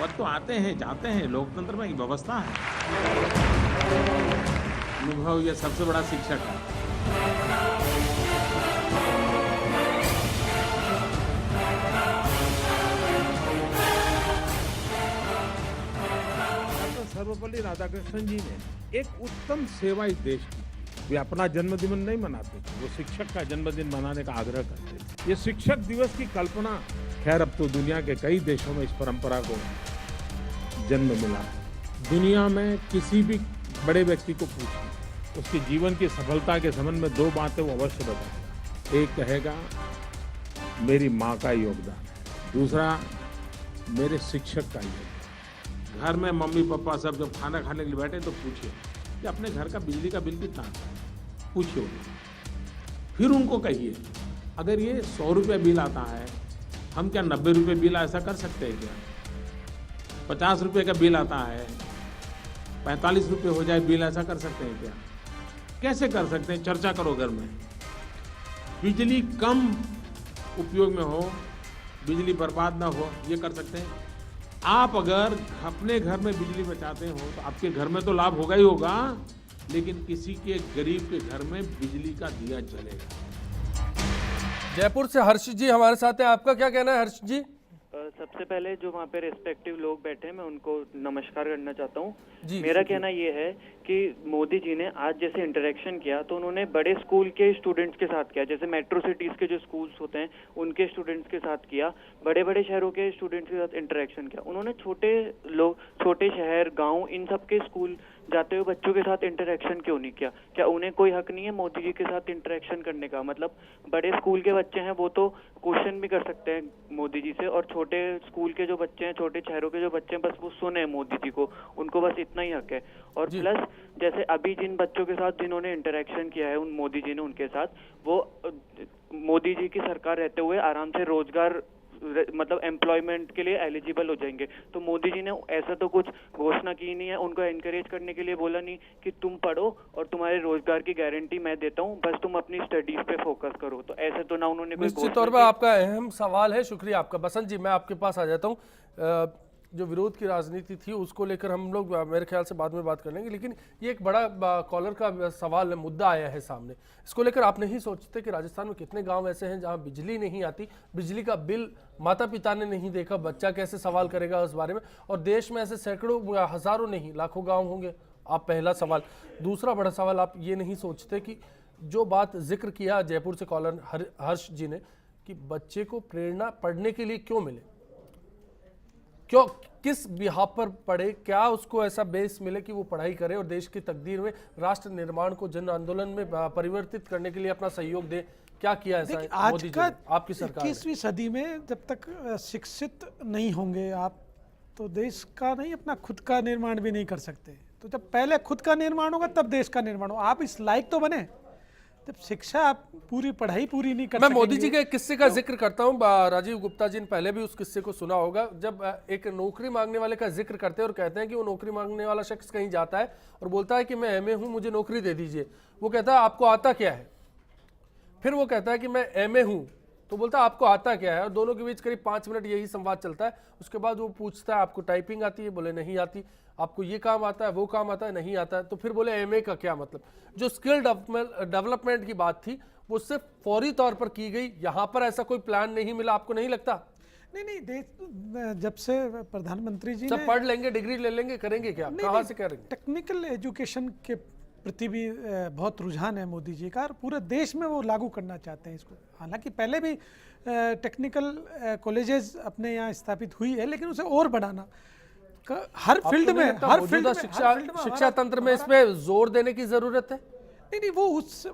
पद तो आते हैं जाते हैं, लोकतंत्र में एक व्यवस्था है। अनुभव ये सबसे बड़ा शिक्षक है। डॉक्टर सर्वपल्ली राधाकृष्णन जी ने एक उत्तम सेवा इस देश की। वे अपना जन्मदिन नहीं मनाते थे, वो शिक्षक का जन्मदिन मनाने का आग्रह करते थे। ये शिक्षक दिवस की कल्पना, खैर अब तो दुनिया के कई देशों में इस परंपरा को जन्म मिला। दुनिया में किसी भी बड़े व्यक्ति को पूछिए, उसके जीवन की सफलता के संबंध में दो बातें वो अवश्य बताएगा। एक कहेगा मेरी माँ का योगदान, दूसरा मेरे शिक्षक का योगदान। घर में मम्मी पापा सब जब खाना खाने के लिए बैठे तो पूछिए कि अपने घर का बिजली का बिल कितना आता है, पूछिए। फिर उनको कहिए अगर ये 100 रुपये बिल आता है, हम क्या 90 रुपये बिल ऐसा कर सकते हैं क्या? 50 रुपये का बिल आता है, 45 रुपये हो जाए बिल, ऐसा कर सकते हैं क्या? कैसे कर सकते हैं? चर्चा करो घर में। बिजली कम उपयोग में हो, बिजली बर्बाद ना हो, ये कर सकते हैं। आप अगर अपने घर में बिजली बचाते हो तो आपके घर में तो लाभ होगा ही होगा, लेकिन किसी के गरीब के घर में बिजली का दिया जलेगा। जयपुर से हर्ष जी हमारे साथ हैं, आपका क्या कहना है हर्ष जी? सबसे पहले जो वहाँ पे रेस्पेक्टिव लोग बैठे हैं मैं उनको नमस्कार करना चाहता हूँ। जी, मेरा कहना ये है कि मोदी जी ने आज जैसे इंटरेक्शन किया तो उन्होंने बड़े स्कूल के स्टूडेंट्स के साथ किया, जैसे मेट्रो सिटीज के जो स्कूल्स होते हैं उनके स्टूडेंट्स के साथ किया, बड़े बड़े शहरों के स्टूडेंट्स के साथ इंटरेक्शन किया। उन्होंने छोटे लोग, छोटे शहर, गाँव, इन सब के स्कूल जाते हुए बच्चों के साथ इंटरेक्शन क्यों नहीं किया? क्या उन्हें कोई हक नहीं है मोदी जी के साथ इंटरेक्शन करने का? मतलब बड़े स्कूल के बच्चे हैं वो तो क्वेश्चन भी कर सकते हैं मोदी जी से, और छोटे स्कूल के जो बच्चे हैं, छोटे शहरों के जो बच्चे हैं, बस वो सुने मोदी जी को, उनको बस इतना ही हक है। और प्लस जैसे अभी जिन बच्चों के साथ जिन्होंने इंटरेक्शन किया है उन मोदी जी ने उनके साथ, वो मोदी जी की सरकार रहते हुए आराम से रोजगार मतलब एम्प्लॉयमेंट के लिए एलिजिबल हो जाएंगे। तो मोदी जी ने ऐसा तो कुछ घोषणा की नहीं है, उनको एनकरेज करने के लिए बोला नहीं कि तुम पढ़ो और तुम्हारे रोजगार की गारंटी मैं देता हूँ, बस तुम अपनी स्टडीज पे फोकस करो। तो ऐसे तो ना उन्होंने कोई निश्चित तौर पर आपका अहम सवाल है, शुक्रिया आपका। बसंत जी मैं आपके पास आ जाता हूँ। जो विरोध की राजनीति थी उसको लेकर हम लोग मेरे ख्याल से बाद में बात कर लेंगे, लेकिन ये एक बड़ा कॉलर का सवाल है, मुद्दा आया है सामने। इसको लेकर आप नहीं सोचते कि राजस्थान में कितने गांव ऐसे हैं जहां बिजली नहीं आती, बिजली का बिल माता पिता ने नहीं देखा, बच्चा कैसे सवाल करेगा उस बारे में? और देश में ऐसे सैकड़ों, हजारों नहीं, लाखों गाँव होंगे। आप पहला सवाल। दूसरा बड़ा सवाल, आप ये नहीं सोचते कि जो बात जिक्र किया जयपुर से कॉलर हर्ष जी ने कि बच्चे को प्रेरणा पढ़ने के लिए क्यों मिले, क्यों, किस बिहाफ पर पढ़े, क्या उसको ऐसा बेस मिले कि वो पढ़ाई करे और देश की तकदीर में, राष्ट्र निर्माण को, जन आंदोलन में परिवर्तित करने के लिए अपना सहयोग दे? क्या किया ऐसा मोदी जी ने, आपकी सरकार ने? 21वीं सदी में जब तक शिक्षित नहीं होंगे आप, तो देश का नहीं, अपना खुद का निर्माण भी नहीं कर सकते। तो जब पहले खुद का निर्माण होगा तब देश का निर्माण होगा। आप इस लायक तो बने, जब शिक्षा आप पूरी पढ़ाई पूरी नहीं कर मैं सकेंगे। मोदी जी के एक किस्से का जिक्र करता हूं। राजीव गुप्ता जी ने पहले भी उस किस्से को सुना होगा, जब एक नौकरी मांगने वाले का जिक्र करते हैं और कहते हैं कि वो नौकरी मांगने वाला शख्स कहीं जाता है और बोलता है कि मैं एमए हूं, मुझे नौकरी दे दीजिए। वो कहता है आपको आता क्या है? फिर वो कहता है कि मैं एमए हूं, तो बोलता है आपको आता क्या है? और दोनों के बीच करीब 5 मिनट यही संवाद चलता है। उसके बाद वो पूछता है आपको टाइपिंग आती है? बोले नहीं आती। आपको ये काम आता है, वो काम आता है? नहीं आता है। तो फिर बोले एमए का क्या मतलब? जो स्किल डेवलपमेंट की बात थी वो सिर्फ फौरी तौर पर की गई। यहाँ पर ऐसा कोई प्लान नहीं मिला, आपको नहीं लगता? नहीं, जब से प्रधानमंत्री जी सब पढ़ लेंगे, डिग्री ले लेंगे, करेंगे क्या? कहाँ से करेंगे? टेक्निकल एजुकेशन के प्रति भी बहुत रुझान है मोदी जी का, और पूरे देश में वो लागू करना चाहते हैं इसको। हालांकि पहले भी टेक्निकल कॉलेजेस अपने यहाँ स्थापित हुई है, लेकिन उसे और बढ़ाना हर फील्ड में, हर फील्ड में, शिक्षा तंत्र में इस पे जोर देने की जरूरत है। नहीं, वो उस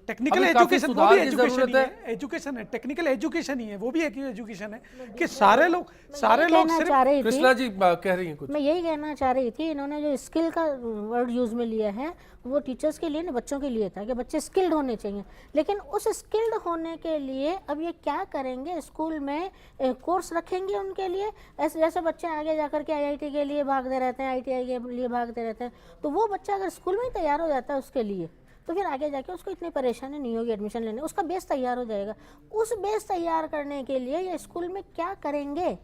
टेक्निकल एजुकेशन, वो भी एजुकेशन है, एजुकेशन है, टेक्निकल एजुकेशन ही है, वो भी एक एजुकेशन है कि सारे लोग सिर्फ। कृष्णा जी कह रही हैं कुछ। मैं यही कहना चाह रही थी, इन्होंने जो स्किल का वर्ड यूज में लिया है वो टीचर्स के लिए, बच्चों के लिए था कि बच्चे स्किल्ड होने चाहिए। लेकिन उस स्किल्ड होने के लिए अब ये क्या करेंगे? स्कूल में कोर्स रखेंगे उनके लिए, ऐसे जैसे बच्चे आगे जाकर के आईआईटी के लिए भागते रहते हैं, आईटीआई के लिए भागते रहते हैं। तो वो बच्चा अगर स्कूल में ही तैयार हो जाता है उसके लिए, तो फिर आगे जाके उसको इतनी परेशानी नहीं होगी एडमिशन लेने, उसका बेस तैयार हो जाएगा। उस बेस तैयार करने के लिए ये स्कूल में क्या करेंगे?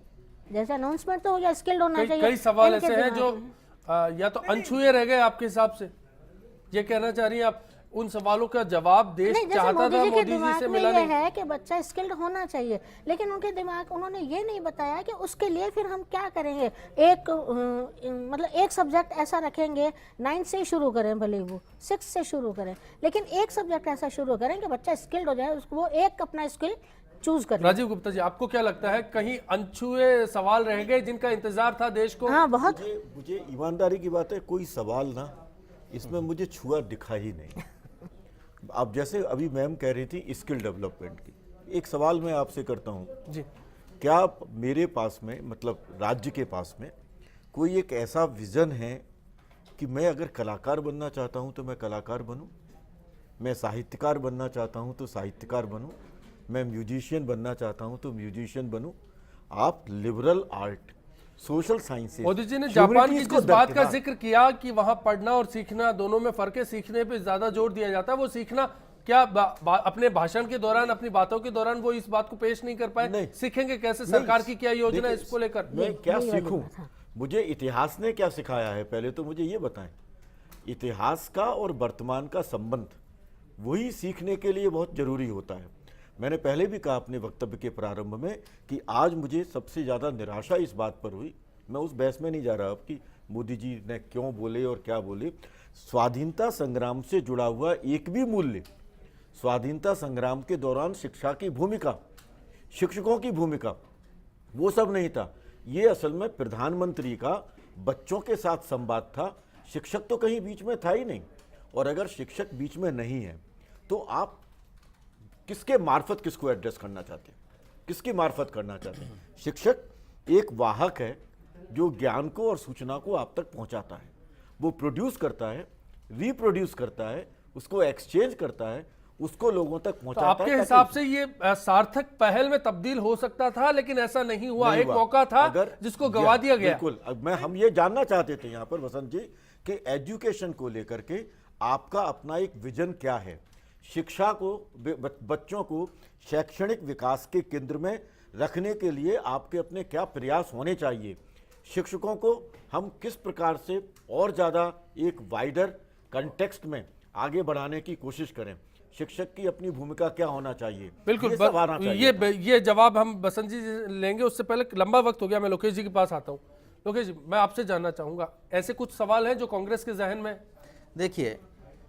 जैसे अनाउंसमेंट तो हो गया स्किल्ड होना कई चाहिए। कई सवाल इनके ऐसे हैं दिमाग जो में। या तो अनछुए रह गए आपके हिसाब से, ये कहना चाह रही हैं आप? उन सवालों का जवाब देश नहीं, जैसे चाहता मोदी था, जी के मोदी जी दिमाग से में मिला ये नहीं। है कि बच्चा स्किल्ड होना चाहिए, लेकिन उन्होंने ये नहीं बताया कि उसके लिए फिर हम क्या करेंगे। मतलब एक सब्जेक्ट ऐसा रखेंगे, 9 से ही शुरू करें, भले वो 6 से शुरू करें, लेकिन एक सब्जेक्ट ऐसा शुरू करें कि बच्चा स्किल्ड हो जाए, उसको वो एक अपना स्किल चूज करें। राजीव गुप्ता जी, आपको क्या लगता है, कहीं अनछुए सवाल रह गए जिनका इंतजार था देश को? हाँ, बहुत। मुझे ईमानदारी की बात है, कोई सवाल ना इसमें मुझे छुआ दिखा ही नहीं। आप जैसे अभी मैम कह रही थी स्किल डेवलपमेंट की, एक सवाल मैं आपसे करता हूँ जी। क्या मेरे पास में, मतलब राज्य के पास में कोई एक ऐसा विजन है कि मैं अगर कलाकार बनना चाहता हूँ तो मैं कलाकार बनूँ, मैं साहित्यकार बनना चाहता हूँ तो साहित्यकार बनूँ, मैं म्यूजिशियन बनना चाहता हूँ तो म्यूजिशियन बनूँ? आप liberal art, social sciences, Modi ji ने जापान की जिस बात का जिक्र किया कि वहां पढ़ना और सीखना दोनों में फर्क है, सीखने पे ज्यादा जोर दिया जाता है, वो सीखना क्या अपने भाषण के दौरान, अपनी बातों के दौरान वो इस बात को पेश नहीं कर पाए? नहीं। सीखेंगे कैसे? सरकार की क्या योजना है इसको लेकर? मैं क्या सीखूं? मुझे इतिहास ने क्या सिखाया है, पहले तो मुझे ये बताएं। इतिहास का और वर्तमान का संबंध वही सीखने के लिए बहुत जरूरी होता है। मैंने पहले भी कहा अपने वक्तव्य के प्रारंभ में कि आज मुझे सबसे ज़्यादा निराशा इस बात पर हुई, मैं उस बहस में नहीं जा रहा अब कि मोदी जी ने क्यों बोले और क्या बोले। स्वाधीनता संग्राम से जुड़ा हुआ एक भी मूल्य, स्वाधीनता संग्राम के दौरान शिक्षा की भूमिका, शिक्षकों की भूमिका, वो सब नहीं था। ये असल में प्रधानमंत्री का बच्चों के साथ संवाद था, शिक्षक तो कहीं बीच में था ही नहीं। और अगर शिक्षक बीच में नहीं है तो आप किसके मार्फत किसको एड्रेस करना चाहते हैं, किसकी मार्फत करना चाहते हैं? शिक्षक एक वाहक है जो ज्ञान को और सूचना को आप तक पहुंचाता है, वो प्रोड्यूस करता है, रिप्रोड्यूस करता है, उसको एक्सचेंज करता है, उसको लोगों तक तो पहुंचाता है। आपके हिसाब से ये सार्थक पहल में तब्दील हो सकता था, लेकिन ऐसा नहीं हुआ। एक मौका था जिसको गवा दिया गया। बिल्कुल। अब हम ये जानना चाहते थे यहाँ पर वसंत जी कि एजुकेशन को लेकर के आपका अपना एक विजन क्या है, शिक्षा को, बच्चों को शैक्षणिक विकास के केंद्र में रखने के लिए आपके अपने क्या प्रयास होने चाहिए, शिक्षकों को हम किस प्रकार से और ज़्यादा एक वाइडर कंटेक्स्ट में आगे बढ़ाने की कोशिश करें, शिक्षक की अपनी भूमिका क्या होना चाहिए? बिल्कुल, ये सब आना चाहिए। ये जवाब हम बसंत जी लेंगे, उससे पहले लंबा वक्त हो गया, मैं लोकेश जी के पास आता हूँ। लोकेश जी, मैं आपसे जानना चाहूंगा, ऐसे कुछ सवाल हैं जो कांग्रेस के जहन में? देखिए,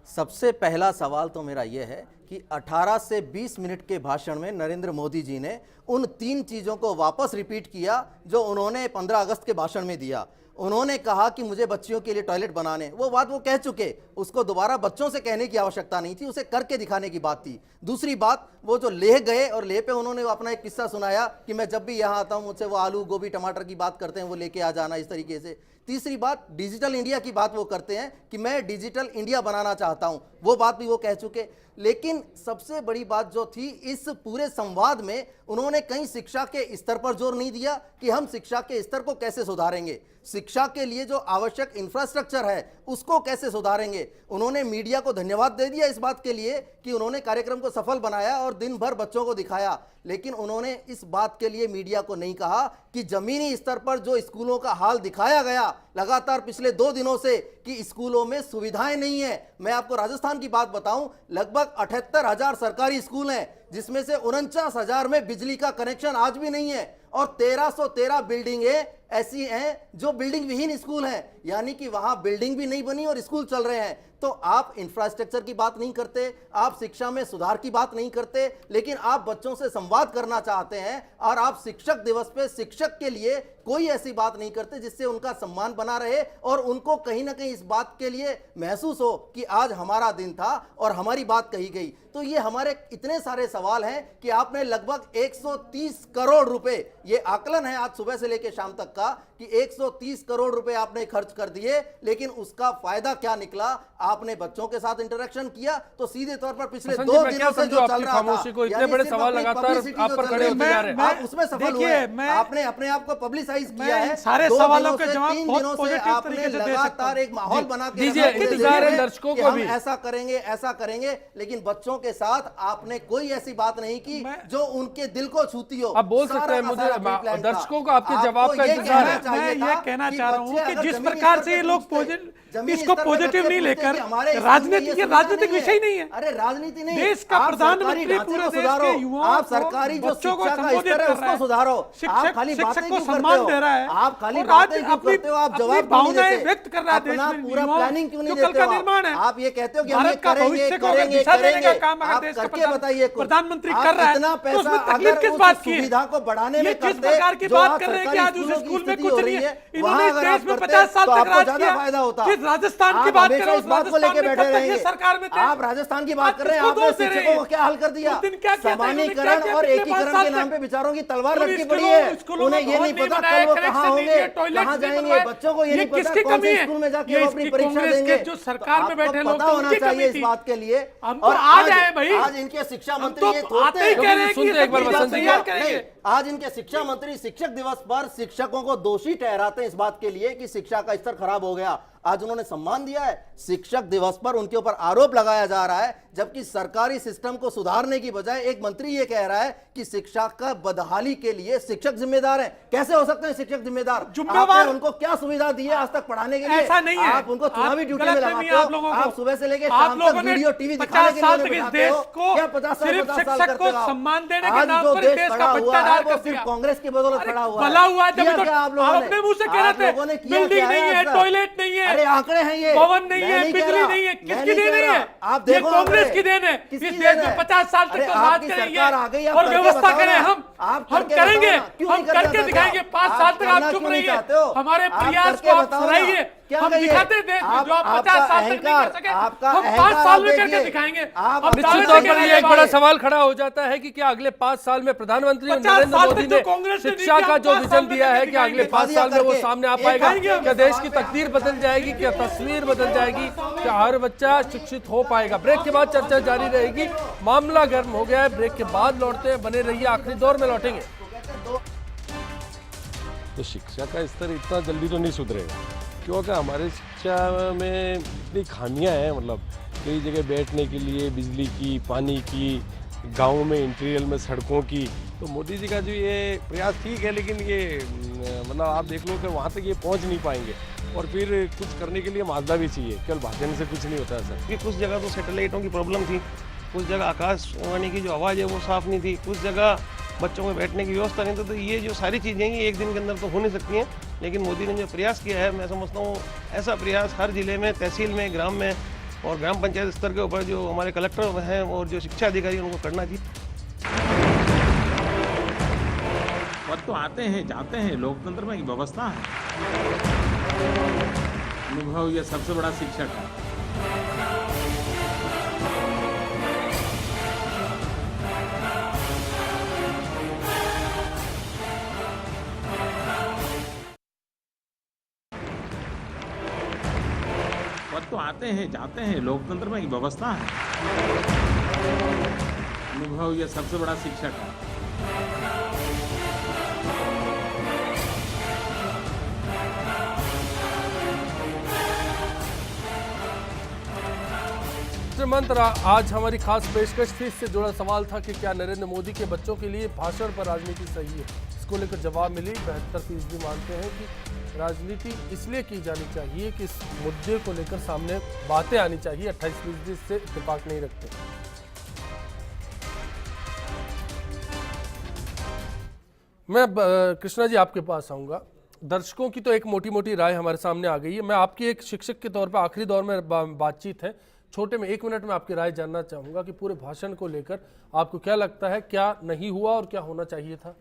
सबसे पहला सवाल तो मेरा यह है कि 18 से 20 मिनट के भाषण में नरेंद्र मोदी जी ने उन 3 चीज़ों को वापस रिपीट किया जो उन्होंने 15 अगस्त के भाषण में दिया। उन्होंने कहा कि मुझे बच्चियों के लिए टॉयलेट बनाने, वो बात वो कह चुके, उसको दोबारा बच्चों से कहने की आवश्यकता नहीं थी, उसे करके दिखाने की बात थी। दूसरी बात, वो जो लेह गए और लेह पे उन्होंने अपना एक किस्सा सुनाया कि मैं जब भी यहाँ आता हूँ मुझसे वो आलू गोभी टमाटर की बात करते हैं, वो लेके आ जाना, इस तरीके से। तीसरी बात, डिजिटल इंडिया की बात वो करते हैं कि मैं डिजिटल इंडिया बनाना चाहता हूं, वो बात भी वो कह चुके। लेकिन सबसे बड़ी बात जो थी इस पूरे संवाद में, उन्होंने कहीं शिक्षा के स्तर पर जोर नहीं दिया कि हम शिक्षा के स्तर को कैसे सुधारेंगे, शिक्षा के लिए जो आवश्यक इंफ्रास्ट्रक्चर है उसको कैसे सुधारेंगे। उन्होंने मीडिया को धन्यवाद दे दिया इस बात के लिए कि उन्होंने कार्यक्रम को सफल बनाया और दिन भर बच्चों को दिखाया, लेकिन उन्होंने इस बात के लिए मीडिया को नहीं कहा कि जमीनी स्तर पर जो स्कूलों का हाल दिखाया गया लगातार पिछले 2 दिनों से कि स्कूलों में सुविधाएं नहीं है। मैं आपको राजस्थान की बात बताऊं, लगभग 78,000 सरकारी स्कूल हैं जिसमें से 49,000 में बिजली का कनेक्शन आज भी नहीं है और 1313 बिल्डिंगें ऐसी हैं जो बिल्डिंग विहीन स्कूल हैं, यानी कि वहां बिल्डिंग भी नहीं बनी और स्कूल चल रहे हैं। तो आप इंफ्रास्ट्रक्चर की बात नहीं करते, आप शिक्षा में सुधार की बात नहीं करते, लेकिन आप बच्चों से संवाद करना चाहते हैं और आप शिक्षक दिवस पे शिक्षक के लिए कोई ऐसी बात नहीं करते जिससे उनका सम्मान बना रहे और उनको कहीं ना कहीं इस बात के लिए महसूस हो कि आज हमारा दिन था और हमारी बात कही गई। तो ये हमारे इतने सारे सवाल हैं कि आपने लगभग 130 करोड़ रुपए, ये आकलन है आज सुबह से लेकर शाम तक का, कि 130 करोड़ रुपए आपने खर्च कर दिए, लेकिन उसका फायदा क्या निकला? आपने बच्चों के साथ इंटरेक्शन किया तो सीधे तौर पर पिछले बसंत जी, 2 मैं दिनों क्या से समझूं जो आपकी चल रहा था, खामोशी को? इतने यानी बड़े सिर्फ सवाल अपनी लगातार publicity आप जो पर चल खड़े रही होते है, जा रहे हैं। आप उसमें सफल हुए देखिए, हैं। आपने अपने आप को पब्लिसाइज मैं किया है। सारे 2 सवालों दिनों के से, जवाब 3 बहुत दिनों से पॉजिटिव आपने तरीके से दे सकता लगातार हूं। एक माहौल बना के दीजिए, रखा पूरे इंतजार है देश में दर्शकों कि को हम भी। ऐसा करेंगे, लेकिन बच्चों के साथ आपने कोई ऐसी बात नहीं की जो उनके दिल को छूती हो। आप बोल सकते हैं, सारा का मुझे सारा pre-planned था। दर्शकों को आपके जवाब आपको का ये इंतजार कहना है। चाहिए मैं था ये कहना कि चाह रहा हूँ बच्चे कि अगर जिस जमीनी प्रकार स्तर से पे ये लोग पूछते, जमीनी इसको स्तर पे पॉजिटिव बच्चे नहीं पूछते लेकर कि हमारे स्कूल में राजनीति ये के सुविधा राजनीतिक नहीं है। विषय नहीं है। अरे राजनीति नहीं, देश का आप प्रधानमंत्री सरकारी ढांचे पूरे को देश सुधारो, के युवाओं आप को, सरकारी जो बच्चों को शिक्षा का संबोधित स्तर है कर रहा उसको है। सुधारो। आप शिक्षक खाली शिक्षक बातें को क्यों सम्मान करते हो? दे रहा है आप खाली और बातें आज क्यों करते हो? आप जवाब क्यों नहीं भावनाएं देते? व्यक्त कर रहा है देश अपना में पूरा युवाओं प्लानिंग क्यों नहीं जो देते कल का हो? निर्माण है। आप ये कहते हो कि हम ये भारत का करेंगे भविष्य को करेंगे दिशा देने का करेंगे, काम अगर आप देश का करके बताइए कुछ। प्रधानमंत्री आप कर रहा है इतना तो पैसा उसमें तकलीफ अगर किस उस बात की है? सुविधा को बढ़ाने ये में जिस करते प्रकार की जो बात आज कर रहे हैं कि सरकारी आज उस स्कूलों की स्कूल में स्थिति कुछ हो नहीं रही है, है, इन्होंने वहाँ इस अगर देश आप में करते 50 साल तो तक आपको राज ज्यादा किया। फायदा होता। जिस राजस्थान की आप बात हमेशा करें इस उस बात को लेके राजस्थान में बैठे कब तक ये रहेंगे। सरकार में थे। आप राजस्थान की बात आज कर रहे हैं, किसको आपने दोष दे रहे शिक्षकों को हैं? क्या हाल कर दिया? उस दिन क्या किया था? इन्होंने क्या सामान्यकरण किया और पिछले 5 एकीकरण साल के तक? नाम पे विचारों की तलवार उन लटकी पड़ी स्कूलों- है। स्कूलों उन्हें में ये नहीं भवन नहीं पता बनाए, कल वो कनेक्शन कहाँ नहीं होंगे, दिए, टॉयलेट्स कहाँ नहीं जाएंगे, बनवाए। बच्चों को ये ये नहीं पता किसकी कौन कमी से है? स्कूल में जाके ये वो अपनी इसकी परीक्षा कांग्रेस के देंगे। जो तो सरकार में आपको बैठे लोग पता थे, होना उनकी चाहिए कमी इस थी। बात के लिए। हम तो और आ जाए भाई। आज इनके शिक्षा हम मंत्री तो ये आते थोपते ही हैं। कह रहे हैं कि सुनते ये एक बार सब बसंत जी। तैयार करेंगे। नहीं, आज इनके शिक्षा मंत्री शिक्षक दिवस पर शिक्षकों को दोषी ठहराते हैं इस बात के लिए कि शिक्षा का स्तर खराब हो गया। आज उन्होंने सम्मान दिया है। शिक्षक दिवस पर उनके ऊपर आरोप लगाया जा रहा है, जबकि सरकारी सिस्टम को सुधारने की बजाय एक मंत्री ये कह रहा है कि शिक्षा का बदहाली के लिए शिक्षक जिम्मेदार हैं। कैसे हो सकते हैं शिक्षक जिम्मेदार? जिम्मेवार- आपने उनको क्या सुविधा दी है आज तक पढ़ाने के लिए? ऐसा नहीं है। आप उनको चुनावी आप ड्यूटी गलत में फहमी लगाते है आप लोगों हो। को। आप सुबह से लेकर आप शाम लोगों तक ने वीडियो टीवी 50 दिखाने के साल लिए तक इस बिठाते देश हो। को क्या 50 साल सिर्फ 50 साल शिक्षक करते को हो आप? सम्मान देने के आज नाम जो पर देश देश खड़ा का हुआ बच्चा है डाल वो कर सिर्फ दिया। कांग्रेस की बदौलत अरे खड़ा हुआ है। भला हुआ है, किया तभी तो क्या आप लोगों आप ने? अपने मुंह से कह आप रहे थे, लोगों ने किया बिल्डिंग क्या नहीं है, आज तक? टॉयलेट नहीं है, अरे आंकड़े हैं ये, भवन नहीं मैं है, कह बिजली रहा। नहीं है, मैं किसकी नहीं देन कह है? रहा। आप ये देखो कांग्रेस आंकड़े। की देन है। किसकी इस देन देश में है? 50 साल तक अरे तो राज आपकी करेंगे सरकार आ गई, आप और करके व्यवस्था बताओ करें ना। हम आप हम करके करेंगे, बताओ ना। क्यों हम नहीं करना करके चाहते? दिखाएंगे। 5 आप साल तक आप करना चुप क्यों नहीं रहिए, चाहते हो? हमारे आप प्रयास करके को आप बताओ ना। सराहिए। क्या हम कहिए? दिखाते देश में जो आप 50 साल तक नहीं कर सके, आपका हम 5 अहंकार साल आप में करके देखिए। दिखाएंगे। आप हम अपने दावे निश्चित से तौर कह पर रहे ये हैं एक बड़ा भाई। सवाल खड़ा हो जाता है कि क्या अगले 5 साल में प्रधानमंत्री 50 नरेंद्र साल मोदी तक ने तो कांग्रेस ने शिक्षा दिया, का जो 5 साल विजन में दिया है करके कि अगले दिखाएंगे। 5 साल में वो करके। सामने आ एक पाएगा? दिखाएंगे। क्या देश की तकदीर बदल जाएगी? क्या तस्वीर बदल जाएगी? क्या हर बच्चा शिक्षित हो पाएगा? ब्रेक के बाद चर्चा जारी रहेगी। मामला गर्म हो गया है, ब्रेक के बाद लौटते हैं, बने रहिए, आखिरी दौर में लौटेंगे। तो शिक्षा का स्तर इतना जल्दी तो नहीं सुधरेगा, क्योंकि हमारे शिक्षा में इतनी खामियां हैं। मतलब कई जगह बैठने के लिए बिजली की, पानी की, गाँव में इंटीरियर में सड़कों की। तो मोदी जी का जो ये प्रयास ठीक है, लेकिन ये मतलब आप देख लो कि वहाँ तक ये पहुँच नहीं पाएंगे। और फिर कुछ करने के लिए माजदा भी चाहिए, केवल भाषण से कुछ नहीं होता है सर। कि कुछ जगह तो सैटेलाइटों की प्रॉब्लम थी, कुछ जगह आकाशवाणी की जो आवाज़ है वो साफ़ नहीं थी, कुछ जगह बच्चों में बैठने की व्यवस्था नहीं थी। तो ये जो सारी चीज़ें हैं ये एक दिन के अंदर तो हो नहीं सकती हैं, लेकिन मोदी ने जो प्रयास किया है, मैं समझता हूँ ऐसा प्रयास हर जिले में, तहसील में, ग्राम में और ग्राम पंचायत स्तर के ऊपर जो हमारे कलेक्टर हैं और जो शिक्षा अधिकारी हैं उनको करना चाहिए। पद तो आते हैं जाते हैं, लोकतंत्र में एक व्यवस्था है। अनुभव ये सबसे बड़ा शिक्षक है। पद तो आते हैं जाते हैं, लोकतंत्र में एक व्यवस्था है। अनुभव ये सबसे बड़ा शिक्षक है। मंत्र आज हमारी खास पेशकश थी। इससे जुड़ा सवाल था कि क्या नरेंद्र मोदी के बच्चों के लिए भाषण पर राजनीति सही है? इसको लेकर जवाब मिली। 72% मानते हैं कि राजनीति इसलिए की जानी चाहिए कि इस मुद्दे को लेकर सामने बातें आनी चाहिए। 28% इससे इत्तेफाक नहीं रखते। मैं कृष्णा जी आपके पास आऊँगा। दर्शकों की तो एक मोटी मोटी राय हमारे सामने आ गई है। मैं आपकी एक शिक्षक के तौर पर आखिरी दौर में बातचीत है, छोटे में 1 मिनट में आपकी राय जानना चाहूँगा कि पूरे भाषण को लेकर आपको क्या लगता है, क्या नहीं हुआ और क्या होना चाहिए था?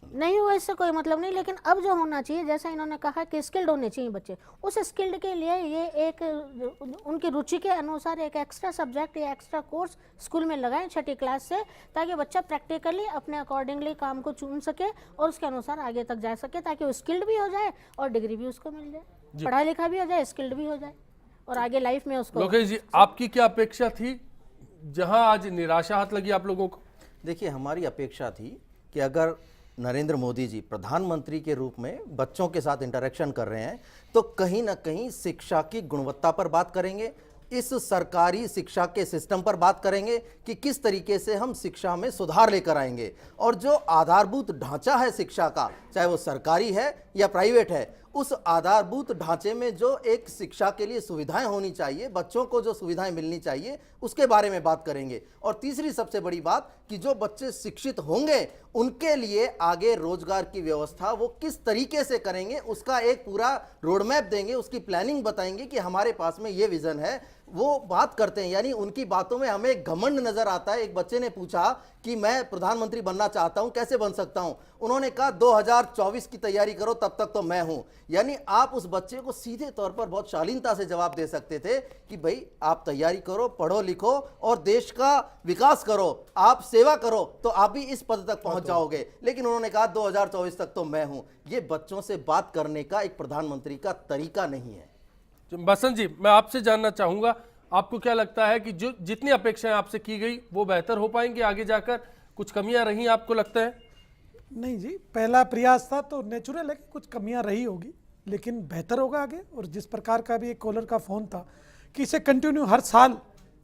नहीं हुआ इससे कोई मतलब नहीं, लेकिन अब जो होना चाहिए, जैसा इन्होंने कहा कि स्किल्ड होने चाहिए बच्चे, उस स्किल्ड के लिए ये एक उनकी रुचि के अनुसार एक एक्स्ट्रा सब्जेक्ट या एक्स्ट्रा कोर्स स्कूल में लगाएं 6ठी क्लास से, ताकि बच्चा प्रैक्टिकली अपने अकॉर्डिंगली काम को चुन सके और उसके अनुसार आगे तक जा सके, ताकि वो स्किल्ड भी हो जाए और डिग्री भी उसको मिल जाए, पढ़ा लिखा भी हो जाए, स्किल्ड भी हो जाए। और आगे लाइफ में उसको। लोकेश जी, आपकी क्या अपेक्षा थी जहां आज निराशा हाथ लगी आप लोगों को? देखिए, हमारी अपेक्षा थी कि अगर नरेंद्र मोदी जी प्रधानमंत्री के रूप में बच्चों के साथ इंटरेक्शन कर रहे हैं तो कहीं ना कहीं शिक्षा की गुणवत्ता पर बात करेंगे, इस सरकारी शिक्षा के सिस्टम पर बात करेंगे कि किस तरीके से हम शिक्षा में सुधार लेकर आएंगे, और जो आधारभूत ढांचा है शिक्षा का, चाहे वो सरकारी है या प्राइवेट है, उस आधारभूत ढांचे में जो एक शिक्षा के लिए सुविधाएं होनी चाहिए, बच्चों को जो सुविधाएं मिलनी चाहिए, उसके बारे में बात करेंगे। और तीसरी सबसे बड़ी बात कि जो बच्चे शिक्षित होंगे उनके लिए आगे रोजगार की व्यवस्था वो किस तरीके से करेंगे, उसका एक पूरा रोड मैप देंगे, उसकी प्लानिंग बताएंगे कि हमारे पास में ये विजन है, वो बात करते हैं। यानी उनकी बातों में हमें एक घमंड नजर आता है। एक बच्चे ने पूछा कि मैं प्रधानमंत्री बनना चाहता हूं, कैसे बन सकता हूं? उन्होंने कहा 2024 की तैयारी करो, तब तक तो मैं हूं। यानी आप उस बच्चे को सीधे तौर पर बहुत शालीनता से जवाब दे सकते थे कि भाई आप तैयारी करो, पढ़ो लिखो और देश का विकास करो, आप सेवा करो, तो आप भी इस पद तक पहुंच जाओगे। लेकिन उन्होंने कहा 2024 तक तो मैं हूं। ये बच्चों से बात करने का एक प्रधानमंत्री का तरीका नहीं है। बसंत जी, मैं आपसे जानना चाहूंगा, आपको क्या लगता है कि जो जितनी अपेक्षाएं आपसे की गई वो बेहतर हो पाएंगे आगे जाकर? कुछ कमियां रही आपको लगता है? नहीं जी, पहला प्रयास था तो नेचुरल है कि कुछ कमियां रही होगी, लेकिन बेहतर होगा आगे। और जिस प्रकार का भी एक कॉलर का फोन था कि इसे कंटिन्यू हर साल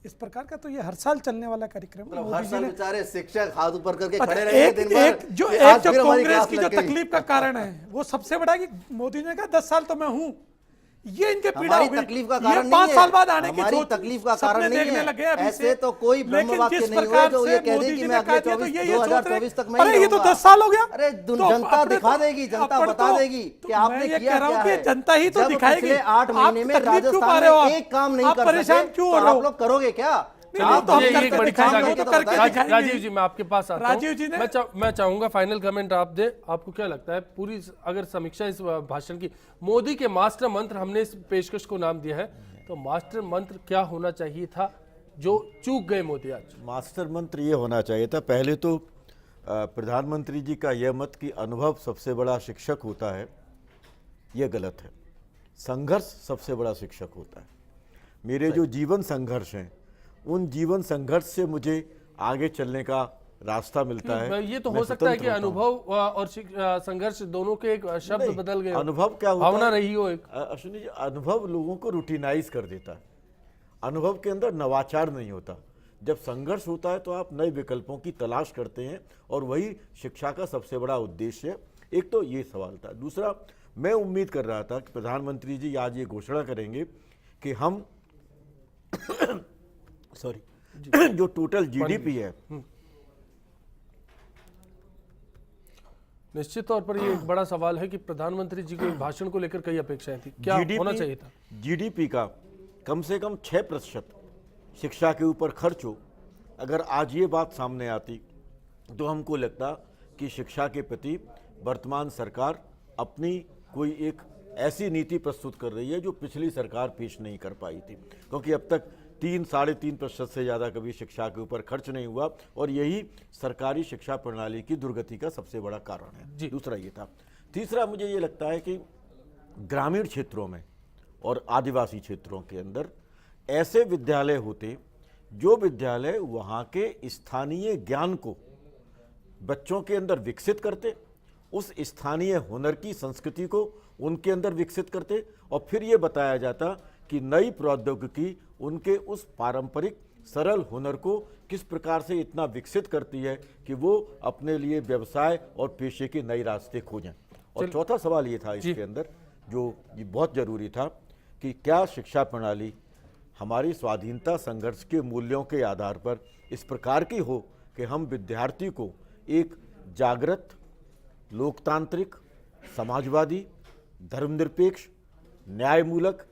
इस प्रकार का, तो ये हर साल चलने वाला कार्यक्रम है। हर मोदी जी साल ने बेचारे शिक्षक हाथ ऊपर करके अच्छा, खड़े रहेंगे दिन भर जो कि आज फिर हमारी कांग्रेस क्लास की जो लग गई। तकलीफ का कारण है वो सबसे बड़ा कि मोदी ने कहा 10 साल तो मैं हूं, ये इनके पीड़ा हमारी हो गई। तकलीफ का ये कारण 5 नहीं साल है, बाद आने की हमारी सोच तकलीफ का सपने कारण नहीं देखने है। लगे अभी ऐसे से। तो कोई ब्रह्म लेकिन वाक्य जिस नहीं हुए प्रकार जो से ये कह मोदी दे जी कि ने मैं कहा अगले दिया, तो 2024 तक मैं अरे ही ये तो रहूंगा। 10 साल हो गया। अरे तो जनता अपने दिखा तो- देगी, जनता अपन बता तो- देगी तो कि आपने मैं ये किया कह रहा हूं क्या कि है। जनता ही तो जब दिखाएगी। पिछले 8 आप महीने में तकलीफ क्यों पा राजस्थान रहे हो में आप? एक काम नहीं आप कर परेशान सके, क्यों तो हो रहे आप हो? लोग करोगे क्या? नहीं, आप तो हम ये करके एक बड़ी दिखाएंगे, चीज वो आगे- तो करके दिखाएंगे। राजीव जी, मैं आपके पास आता हूं। राजीव जी ने- मैं चाहूंगा फाइनल कमेंट आप दे। आपको क्या लगता है, पूरी अगर समीक्षा इस भाषण की, मोदी के मास्टर मंत्र हमने इस पेशकश को नाम दिया है, तो मास्टर मंत्र क्या होना चाहिए था जो चूक गए मोदी आज? मास्टर मंत्र ये होना चाहिए था, पहले तो प्रधानमंत्री जी का यह मत कि अनुभव सबसे बड़ा शिक्षक होता है, ये गलत है। संघर्ष सबसे बड़ा शिक्षक होता है। मेरे जो जीवन संघर्ष हैं, उन जीवन संघर्ष से मुझे आगे चलने का रास्ता मिलता है। ये तो मैं हो सकता है कि स्वतंत्र होता हूं। अनुभव और संघर्ष दोनों के एक शब्द नहीं, बदल गए हो। अनुभव क्या होता भावना है? रही हो एक। अश्विनी जी, अनुभव लोगों को रूटीनाइज कर देता है। अनुभव के अंदर नवाचार नहीं होता। जब संघर्ष होता है तो आप नए विकल्पों की तलाश करते हैं, और वही शिक्षा का सबसे बड़ा उद्देश्य है। एक तो ये सवाल था। दूसरा, मैं उम्मीद कर रहा था कि प्रधानमंत्री जी आज ये घोषणा करेंगे कि हम सॉरी जो टोटल जीडीपी है, निश्चित तौर पर ये एक बड़ा सवाल है कि प्रधानमंत्री जी के भाषण को लेकर कई अपेक्षाएं थी, क्या होना चाहिए था? जीडीपी का कम से कम 6% शिक्षा के ऊपर खर्च हो। अगर आज ये बात सामने आती तो हमको लगता कि शिक्षा के प्रति वर्तमान सरकार अपनी कोई एक ऐसी नीति प्रस्तुत कर रही है जो पिछली सरकार पेश नहीं कर पाई थी, क्योंकि अब तक 3-3.5% से ज़्यादा कभी शिक्षा के ऊपर खर्च नहीं हुआ, और यही सरकारी शिक्षा प्रणाली की दुर्गति का सबसे बड़ा कारण है। दूसरा ये था। तीसरा, मुझे ये लगता है कि ग्रामीण क्षेत्रों में और आदिवासी क्षेत्रों के अंदर ऐसे विद्यालय होते जो विद्यालय वहाँ के स्थानीय ज्ञान को बच्चों के अंदर विकसित करते, उस स्थानीय हुनर की संस्कृति को उनके अंदर विकसित करते, और फिर ये बताया जाता कि नई प्रौद्योगिकी उनके उस पारंपरिक सरल हुनर को किस प्रकार से इतना विकसित करती है कि वो अपने लिए व्यवसाय और पेशे के नए रास्ते खोजें। और चौथा सवाल ये था इसके अंदर, जो ये बहुत जरूरी था, कि क्या शिक्षा प्रणाली हमारी स्वाधीनता संघर्ष के मूल्यों के आधार पर इस प्रकार की हो कि हम विद्यार्थी को एक जागृत, लोकतांत्रिक, समाजवादी, धर्मनिरपेक्ष, न्यायमूलक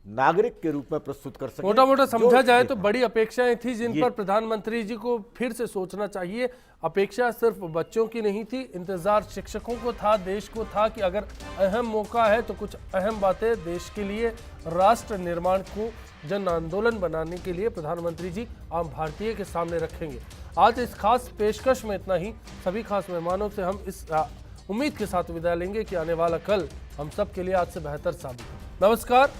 नागरिक के रूप में प्रस्तुत कर सके। मोटा मोटा समझा जाए तो बड़ी अपेक्षाएं थी जिन पर प्रधानमंत्री जी को फिर से सोचना चाहिए। अपेक्षा सिर्फ बच्चों की नहीं थी, इंतजार शिक्षकों को था, देश को था कि अगर अहम मौका है तो कुछ अहम बातें देश के लिए, राष्ट्र निर्माण को जन आंदोलन बनाने के लिए प्रधानमंत्री जी आम भारतीय के सामने रखेंगे। आज इस खास पेशकश में इतना ही। सभी खास मेहमानों से हम इस उम्मीद के साथ विदा लेंगे कि आने वाला कल हम सब के लिए आज से बेहतर साबित हो। नमस्कार।